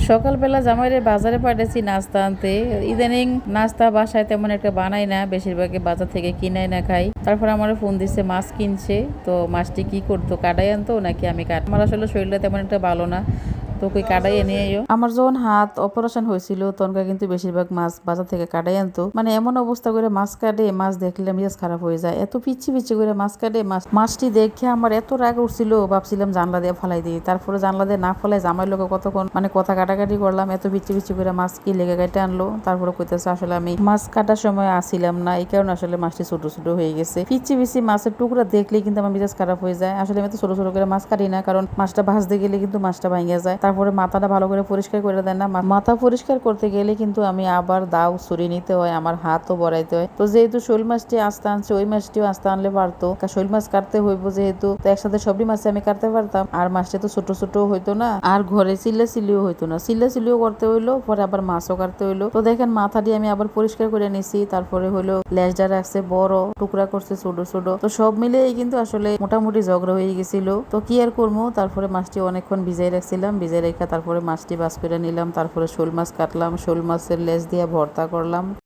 সকালবেলা জামাইরে বাজারে পাঠাইছি নাস্তা আনতে। ইদানিং নাস্তা বাসায় তেমন একটা বানাই না, বেশিরভাগই বাজার থেকে কিনাই না খাই। তারপর আমার ফোন দিচ্ছে মাছ কিনছে, তো মাছটি কি করতো, কাটাই আনতো নাকি আমি কাট। আমার আসলে শরীরটা তেমন একটা ভালো না, তো কই কাটাই এনে আইও। আমার যখন হাত অপারেশন হয়েছিল তখনকার কিন্তু বেশিরভাগ মাছ বাজার থেকে কাটাই আনতো। মানে এমন অবস্থা করে মাছ কাটে, মাছ দেখলে মেজাজ খারাপ হয়ে যায়, এত পিচ্ছি পিচ্ছি করে মাছ কাটে। মাছটি দেখে আমার এত রাগ উঠছিল, ভাবছিলাম জানলা দিয়ে ফালাই দিই। তারপরে জানলা দিয়ে না ফালাই জামাই লোকে কতক্ষণ মানে কথা কাটাকাটি করলাম, এত পিচ্ছি পিচ্ছি করে মাছ কি লেগে কেটে আনলো। তারপরে কইতেছে আসলে আমি মাছ কাটার সময় আসিলাম না, এই কারণে আসলে মাছটি ছোট ছোট হয়ে গেছে। পিচ্ছি পিচ্ছি মাছের টুকরা দেখলেই কিন্তু আমার মেজাজ খারাপ হয়ে যায়। আসলে আমি তো ছোট ছোট করে মাছ কাটি না, কারণ মাছটা ভাজতে গেলে কিন্তু মাছটা ভাঙে যায়। তারপরে মাথাটা ভালো করে পরিষ্কার করে দেন না, মাথা পরিষ্কার করতে গেলে কিন্তু আমি আবার দাও ছুরি নিতে হয়, আমার হাতও বড়াইতে হয়। তো যেহেতু শোল মাছটি আস্তে আনছে, ওই মাছটিও আস্তে আনলে পারতো। শোল মাছ কাটতে হইব যেহেতু, তো একসাথে সবই মাছ আমি কাটতে পারতাম। আর মাছটা তো ছোট ছোট হইতো না, আর ঘরে চিল্লিও হইতো না, চিল্লিও করতে হইলো, পরে আবার মাছও কাটতে হইলো। তো দেখেন মাথাটি আমি আবার পরিষ্কার করে নিছি। তারপরে হলো লেজটা রাখছে বড়, টুকরা করছে ছোট ছোট। তো সব মিলেই কিন্তু আসলে মোটামুটি ঝগড়া হয়ে গেছিল। তো কি আর করবো, তারপরে মাছটি অনেকক্ষণ ভিজাই রাখছিলাম, ভিজাই রেখে তারপরে মাছটি বাস করে নিলাম। তারপরে শোল মাছ কাটলাম, শোল মাছের লেজ দিয়ে ভর্তা করলাম।